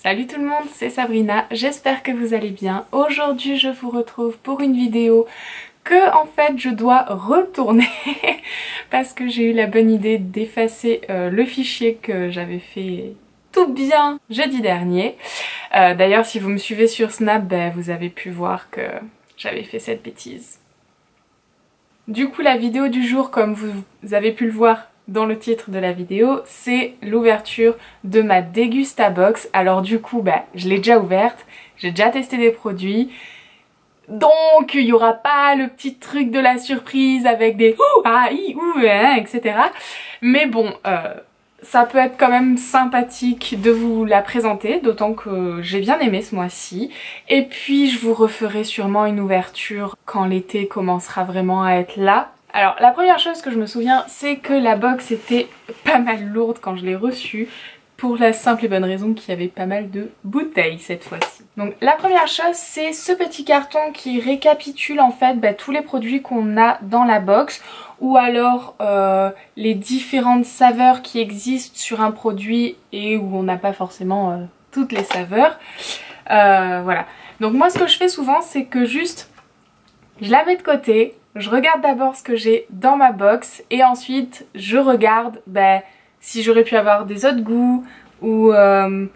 Salut tout le monde, c'est Sabrina, j'espère que vous allez bien. Aujourd'hui je vous retrouve pour une vidéo que en fait je dois retourner parce que j'ai eu la bonne idée d'effacer le fichier que j'avais fait tout bien jeudi dernier. D'ailleurs si vous me suivez sur Snap, vous avez pu voir que j'avais fait cette bêtise. Du coup la vidéo du jour, comme vous avez pu le voir dans le titre de la vidéo, c'est l'ouverture de ma Dégustabox. Alors du coup, je l'ai déjà ouverte, j'ai déjà testé des produits, donc il n'y aura pas le petit truc de la surprise avec des ouh, ah, i, ouh, etc. Mais bon, ça peut être quand même sympathique de vous la présenter, d'autant que j'ai bien aimé ce mois-ci. Et puis je vous referai sûrement une ouverture quand l'été commencera vraiment à être là. Alors la première chose que je me souviens, c'est que la box était pas mal lourde quand je l'ai reçue, pour la simple et bonne raison qu'il y avait pas mal de bouteilles cette fois-ci. Donc la première chose, c'est ce petit carton qui récapitule en fait tous les produits qu'on a dans la box, ou alors les différentes saveurs qui existent sur un produit et où on n'a pas forcément toutes les saveurs. Voilà. Donc moi ce que je fais souvent, c'est que juste je la mets de côté. Je regarde d'abord ce que j'ai dans ma box et ensuite je regarde si j'aurais pu avoir des autres goûts ou enfin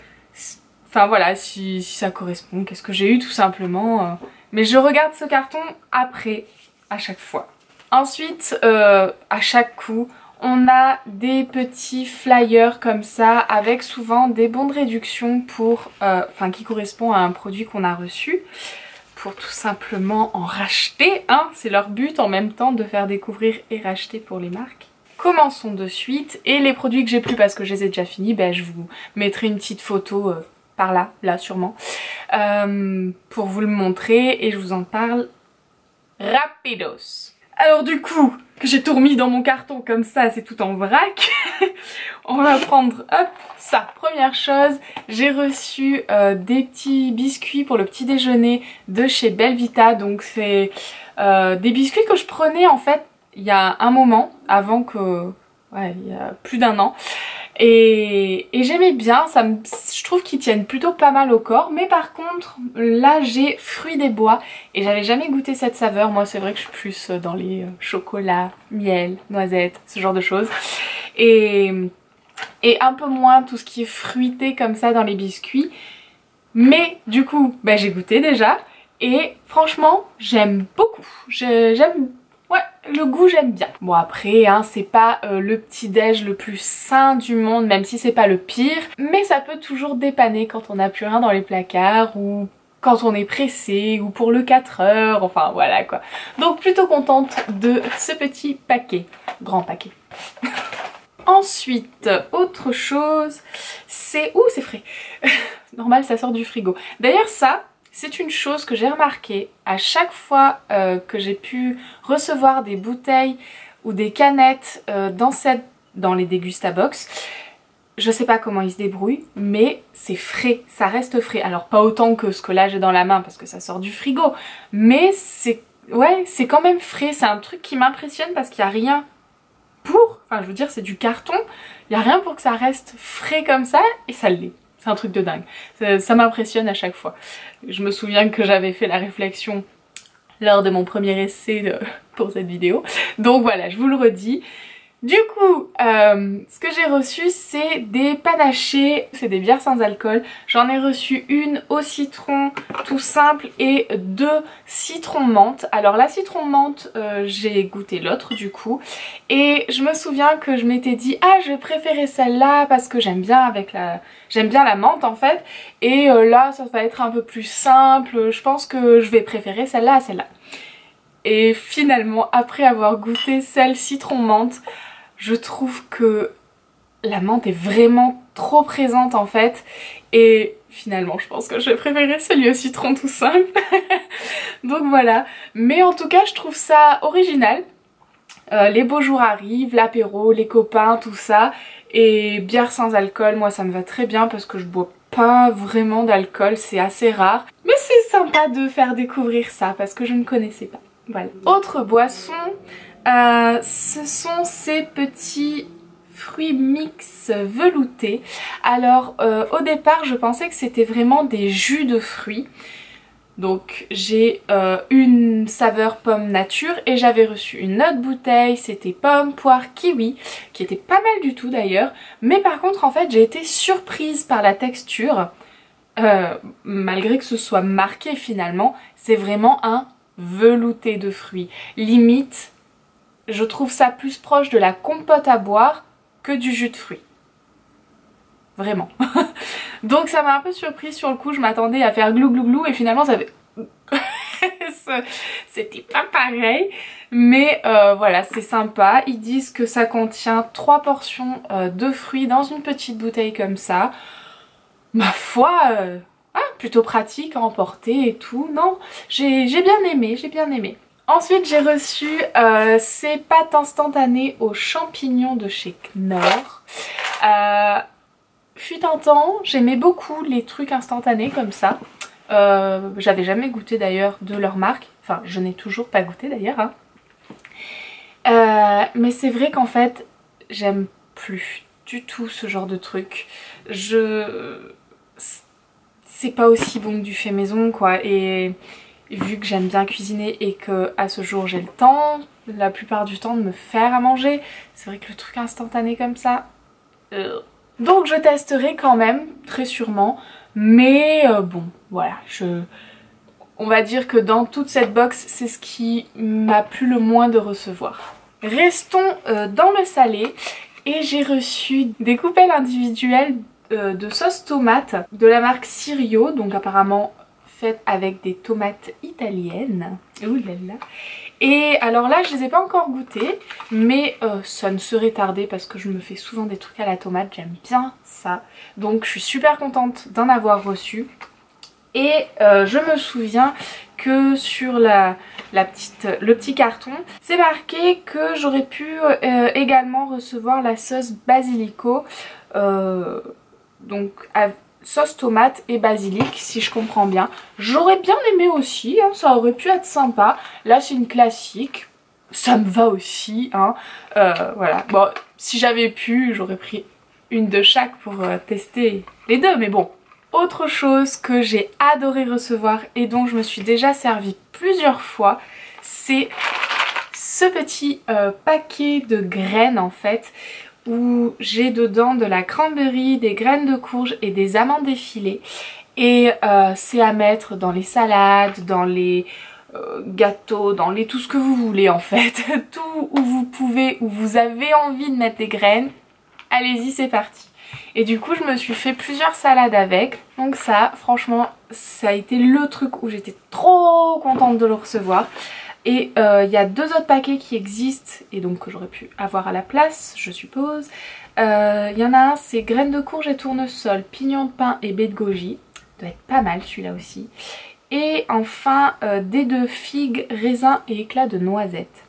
voilà, si ça correspond, qu'est-ce que j'ai eu tout simplement. Mais je regarde ce carton après, à chaque fois. Ensuite, à chaque coup, on a des petits flyers comme ça avec souvent des bons de réduction pour, qui correspondent à un produit qu'on a reçu. Pour tout simplement en racheter, hein, c'est leur but en même temps de faire découvrir et racheter pour les marques. Commençons de suite, et les produits que j'ai plus parce que je les ai déjà finis, je vous mettrai une petite photo par là sûrement, pour vous le montrer et je vous en parle rapidos. Alors du coup, que j'ai tout remis dans mon carton comme ça, c'est tout en vrac. On va prendre, hop, ça. Première chose, j'ai reçu des petits biscuits pour le petit déjeuner de chez Belvita. Donc c'est des biscuits que je prenais en fait il y a un moment, avant que... ouais, il y a plus d'un an. Et j'aimais bien, je trouve qu'ils tiennent plutôt pas mal au corps. Mais par contre, là j'ai fruits des bois et j'avais jamais goûté cette saveur. Moi c'est vrai que je suis plus dans les chocolats, miel, noisettes, ce genre de choses. Et un peu moins tout ce qui est fruité comme ça dans les biscuits. Mais du coup, j'ai goûté déjà et franchement j'aime beaucoup. Ouais, le goût j'aime bien. Bon après, hein, c'est pas le petit déj le plus sain du monde, même si c'est pas le pire. Mais ça peut toujours dépanner quand on n'a plus rien dans les placards ou quand on est pressé ou pour le 4 heures, enfin voilà quoi. Donc plutôt contente de ce petit paquet, grand paquet. Ensuite, autre chose, c'est... ouh, c'est frais. Normal, ça sort du frigo. D'ailleurs ça... c'est une chose que j'ai remarqué à chaque fois que j'ai pu recevoir des bouteilles ou des canettes dans les Dégustabox. Je sais pas comment ils se débrouillent, mais c'est frais, ça reste frais. Alors pas autant que ce que là j'ai dans la main parce que ça sort du frigo, mais c'est quand même frais. C'est un truc qui m'impressionne parce qu'il n'y a rien pour, enfin je veux dire c'est du carton, il n'y a rien pour que ça reste frais comme ça et ça l'est. C'est un truc de dingue. Ça m'impressionne à chaque fois. Je me souviens que j'avais fait la réflexion lors de mon premier essai pour cette vidéo. Donc voilà, je vous le redis. Du coup, ce que j'ai reçu, c'est des panachés, c'est des bières sans alcool. J'en ai reçu une au citron tout simple et 2 citron menthe. Alors la citron menthe, j'ai goûté l'autre du coup. Et je me souviens que je m'étais dit, ah je vais préférer celle-là parce que j'aime bien la menthe en fait. Et là, ça va être un peu plus simple. Je pense que je vais préférer celle-là à celle-là. Et finalement, après avoir goûté celle citron menthe, je trouve que la menthe est vraiment trop présente en fait. Et finalement, je pense que je vais préférer celui au citron tout simple. Donc voilà. Mais en tout cas, je trouve ça original. Les beaux jours arrivent, l'apéro, les copains, tout ça. Et bière sans alcool, moi ça me va très bien parce que je bois pas vraiment d'alcool, c'est assez rare. Mais c'est sympa de faire découvrir ça parce que je ne connaissais pas. Voilà. Autre boisson, ce sont ces petits fruits mix veloutés. Alors au départ je pensais que c'était vraiment des jus de fruits. Donc j'ai une saveur pomme nature et j'avais reçu une autre bouteille, c'était pomme, poire, kiwi, qui était pas mal du tout d'ailleurs. Mais par contre en fait j'ai été surprise par la texture, malgré que ce soit marqué finalement, c'est vraiment un velouté de fruits. Limite, je trouve ça plus proche de la compote à boire que du jus de fruits. Vraiment. Donc ça m'a un peu surprise sur le coup, je m'attendais à faire glou glou glou et finalement ça avait... c'était pas pareil. Mais voilà, c'est sympa. Ils disent que ça contient 3 portions de fruits dans une petite bouteille comme ça. Ma foi, plutôt pratique à emporter et tout. Non, j'ai bien aimé, j'ai bien aimé. Ensuite j'ai reçu ces pâtes instantanées aux champignons de chez Knorr. Fut un temps, j'aimais beaucoup les trucs instantanés comme ça. J'avais jamais goûté d'ailleurs de leur marque. Enfin, je n'ai toujours pas goûté d'ailleurs. Hein. Mais c'est vrai qu'en fait, j'aime plus du tout ce genre de truc. C'est pas aussi bon que du fait maison quoi. Et vu que j'aime bien cuisiner et que à ce jour j'ai le temps, la plupart du temps de me faire à manger, c'est vrai que le truc instantané comme ça... Donc je testerai quand même, très sûrement, mais bon, voilà, on va dire que dans toute cette box, c'est ce qui m'a plu le moins de recevoir. Restons dans le salé, et j'ai reçu des coupelles individuelles de sauce tomate de la marque Sirio, donc apparemment faites avec des tomates italiennes. Ouh là là. Et alors là je les ai pas encore goûtées, mais ça ne serait tardé parce que je me fais souvent des trucs à la tomate, j'aime bien ça. Donc je suis super contente d'en avoir reçu. Et je me souviens que sur le petit carton, c'est marqué que j'aurais pu également recevoir la sauce basilico, donc sauce tomate et basilic si je comprends bien. J'aurais bien aimé aussi, hein, ça aurait pu être sympa. Là c'est une classique, ça me va aussi. Hein. Voilà, bon si j'avais pu j'aurais pris une de chaque pour tester les deux, mais bon. Autre chose que j'ai adoré recevoir et dont je me suis déjà servi plusieurs fois, c'est ce petit paquet de graines en fait, où j'ai dedans de la cranberry, des graines de courge et des amandes effilées. Et c'est à mettre dans les salades, dans les gâteaux, dans les tout ce que vous voulez en fait. Tout où vous pouvez, où vous avez envie de mettre des graines, allez-y c'est parti. Et du coup je me suis fait plusieurs salades avec. Donc ça franchement ça a été le truc où j'étais trop contente de le recevoir. Et il y a 2 autres paquets qui existent et donc que j'aurais pu avoir à la place je suppose. Il y en a un, c'est graines de courge et tournesol, pignon de pin et baie de goji. Doit être pas mal celui-là aussi. Et enfin dés de figues, raisins et éclats de noisettes.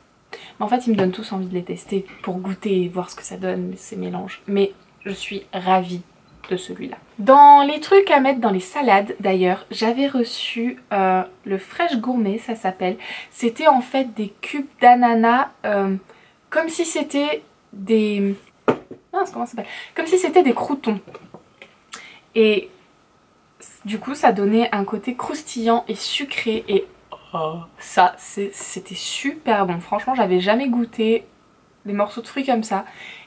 Mais en fait ils me donnent tous envie de les tester pour goûter et voir ce que ça donne ces mélanges. Mais je suis ravie de celui-là. Dans les trucs à mettre dans les salades d'ailleurs, j'avais reçu le Fresh Gourmet, ça s'appelle. C'était en fait des cubes d'ananas, comme si c'était des... Mince, comment ça s'appelle? Comme si c'était des croûtons. Et du coup ça donnait un côté croustillant et sucré et ça c'était super bon. Franchement j'avais jamais goûté des morceaux de fruits comme ça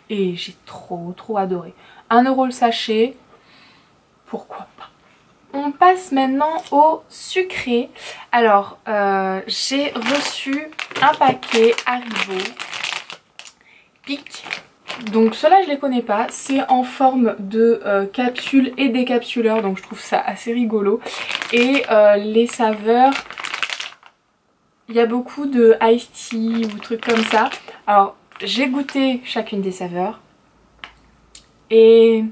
et j'ai trop adoré. 1 € le sachet, pourquoi pas. On passe maintenant au sucré. Alors j'ai reçu un paquet Haribo Pic. Donc ceux-là je les connais pas, c'est en forme de capsule et décapsuleur, donc je trouve ça assez rigolo. Et les saveurs, il y a beaucoup de iced tea ou trucs comme ça. Alors j'ai goûté chacune des saveurs et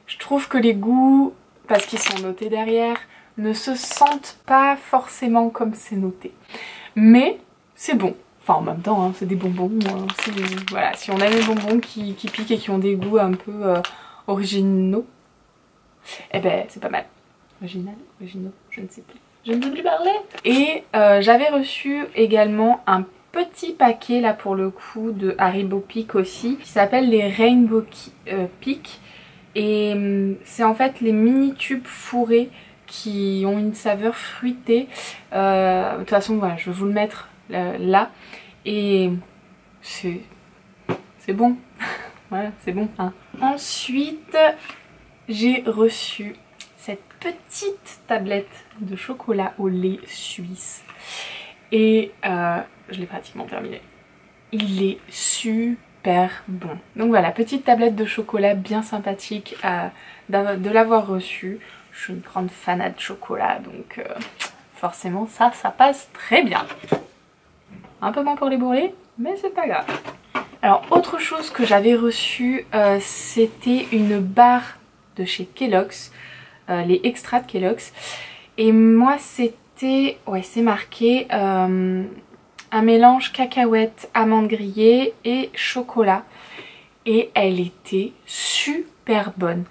je trouve que les goûts, parce qu'ils sont notés derrière, ne se sentent pas forcément comme c'est noté. Mais c'est bon. Enfin en même temps hein, c'est des bonbons, hein, voilà, si on aime les bonbons qui piquent et qui ont des goûts un peu originaux, eh ben c'est pas mal. Originaux, je ne sais plus. Je ne sais plus parler. Et j'avais reçu également un petit paquet là pour le coup de Haribo Peak aussi, qui s'appelle les Rainbow Peak. Et c'est en fait les mini tubes fourrés qui ont une saveur fruitée. De toute façon voilà, je vais vous le mettre là. Et c'est bon. Voilà, c'est bon. Hein. Ensuite, j'ai reçu cette petite tablette de chocolat au lait suisse. Et je l'ai pratiquement terminé. Il est super bon. Donc voilà, petite tablette de chocolat bien sympathique de l'avoir reçu. Je suis une grande fanade de chocolat, donc forcément ça passe très bien. Un peu moins pour les bourrelets, mais c'est pas grave. Alors autre chose que j'avais reçu, c'était une barre de chez Kellogg's, les extras de Kellogg's. Et moi c'était, ouais c'est marqué, un mélange cacahuètes, amandes grillées et chocolat. Et elle était super bonne.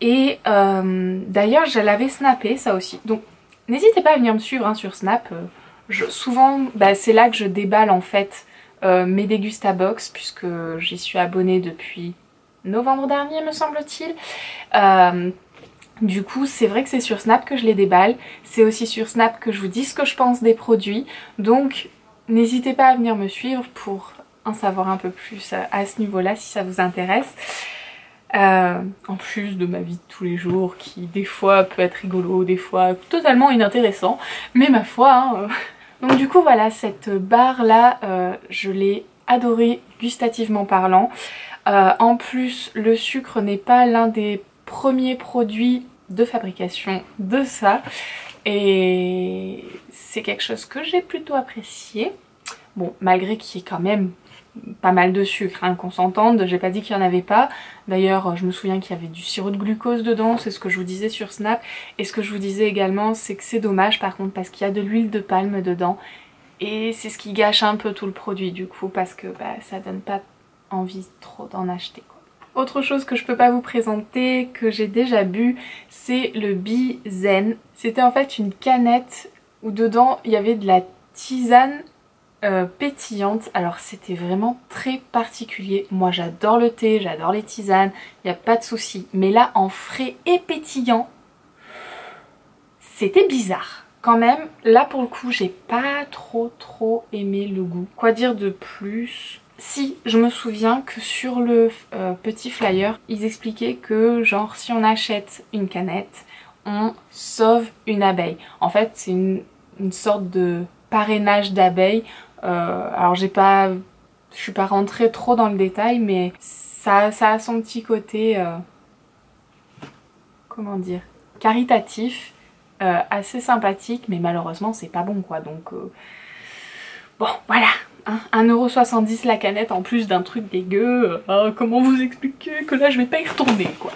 Et d'ailleurs je l'avais snappé ça aussi. Donc n'hésitez pas à venir me suivre hein, sur Snap. Souvent c'est là que je déballe en fait mes Dégustabox, puisque j'y suis abonnée depuis novembre dernier me semble-t-il. Du coup c'est vrai que c'est sur Snap que je les déballe. C'est aussi sur Snap que je vous dis ce que je pense des produits. Donc n'hésitez pas à venir me suivre pour en savoir un peu plus à ce niveau-là si ça vous intéresse. En plus de ma vie de tous les jours qui des fois peut être rigolo, des fois totalement inintéressant, mais ma foi hein, Donc du coup voilà, cette barre là je l'ai adorée gustativement parlant. En plus le sucre n'est pas l'un des premiers produits de fabrication de ça, et c'est quelque chose que j'ai plutôt apprécié. Bon, malgré qu'il y ait quand même pas mal de sucre, hein, qu'on s'entende, j'ai pas dit qu'il n'y en avait pas. D'ailleurs je me souviens qu'il y avait du sirop de glucose dedans, c'est ce que je vous disais sur Snap. Et ce que je vous disais également, c'est que c'est dommage par contre parce qu'il y a de l'huile de palme dedans. Et c'est ce qui gâche un peu tout le produit du coup, parce que ça donne pas envie trop d'en acheter quoi. Autre chose que je peux pas vous présenter, que j'ai déjà bu, c'est le Bizen. C'était en fait une canette où dedans il y avait de la tisane pétillante. Alors c'était vraiment très particulier. Moi j'adore le thé, j'adore les tisanes, il n'y a pas de souci. Mais là en frais et pétillant, c'était bizarre. Quand même, là pour le coup j'ai pas trop aimé le goût. Quoi dire de plus? Si, je me souviens que sur le petit flyer, ils expliquaient que genre si on achète une canette, on sauve une abeille. En fait c'est une sorte de parrainage d'abeilles. Alors je suis pas rentrée trop dans le détail, mais ça a son petit côté, comment dire, caritatif, assez sympathique, mais malheureusement c'est pas bon quoi, donc bon voilà, hein, 1,70 € la canette en plus d'un truc dégueu, comment vous expliquer que là je vais pas y retourner quoi.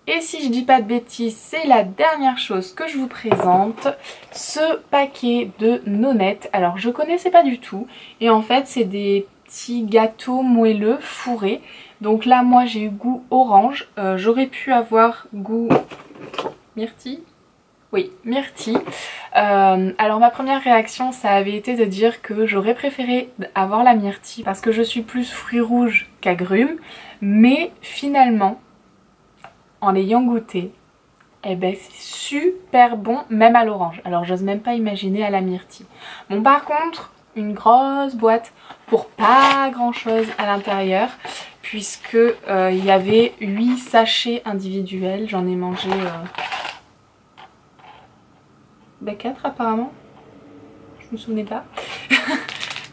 Et si je dis pas de bêtises, c'est la dernière chose que je vous présente, ce paquet de nonettes. Alors je connaissais pas du tout, et en fait c'est des petits gâteaux moelleux fourrés. Donc là moi j'ai eu goût orange, j'aurais pu avoir goût myrtille. Oui, myrtille. Alors ma première réaction ça avait été de dire que j'aurais préféré avoir la myrtille parce que je suis plus fruits rouges qu'agrumes, mais finalement en l'ayant goûté, eh ben c'est super bon même à l'orange. Alors j'ose même pas imaginer à la myrtille. Bon par contre, une grosse boîte pour pas grand chose à l'intérieur, puisque il y avait 8 sachets individuels. J'en ai mangé 4 apparemment. Je me souvenais pas.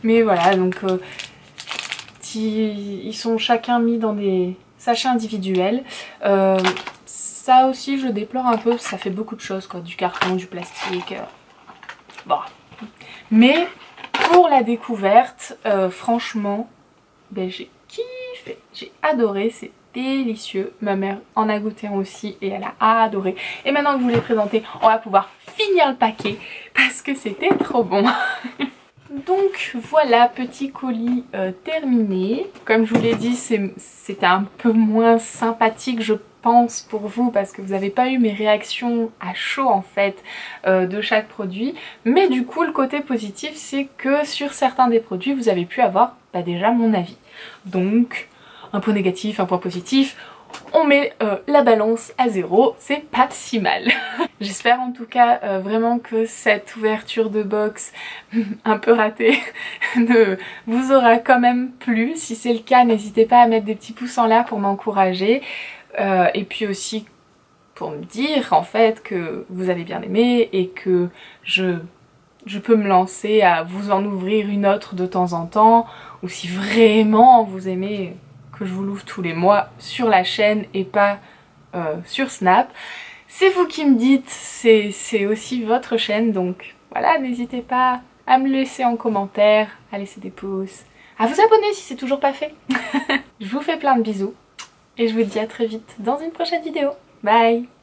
Mais voilà, donc ils sont chacun mis dans des sachets individuels. Ça aussi je déplore un peu, ça fait beaucoup de choses quoi, du carton, du plastique. Bon. Mais pour la découverte, franchement, j'ai kiffé, j'ai adoré, c'est délicieux. Ma mère en a goûté un aussi et elle a adoré. Et maintenant que je vous l'ai présenté, on va pouvoir finir le paquet parce que c'était trop bon. Donc voilà, petit colis terminé. Comme je vous l'ai dit, c'était un peu moins sympathique je pense pour vous parce que vous n'avez pas eu mes réactions à chaud en fait de chaque produit. Mais du coup le côté positif c'est que sur certains des produits vous avez pu avoir déjà mon avis. Donc un point négatif, un point positif, on met la balance à 0, c'est pas si mal. J'espère en tout cas vraiment que cette ouverture de box un peu ratée vous aura quand même plu. Si c'est le cas, n'hésitez pas à mettre des petits pouces en l'air pour m'encourager. Et puis aussi pour me dire en fait que vous avez bien aimé et que je peux me lancer à vous en ouvrir une autre de temps en temps, ou si vraiment vous aimez que je vous l'ouvre tous les mois sur la chaîne et pas sur Snap. C'est vous qui me dites, c'est aussi votre chaîne, donc voilà, n'hésitez pas à me laisser en commentaire, à laisser des pouces, à vous abonner si c'est toujours pas fait. Je vous fais plein de bisous et je vous dis à très vite dans une prochaine vidéo. Bye!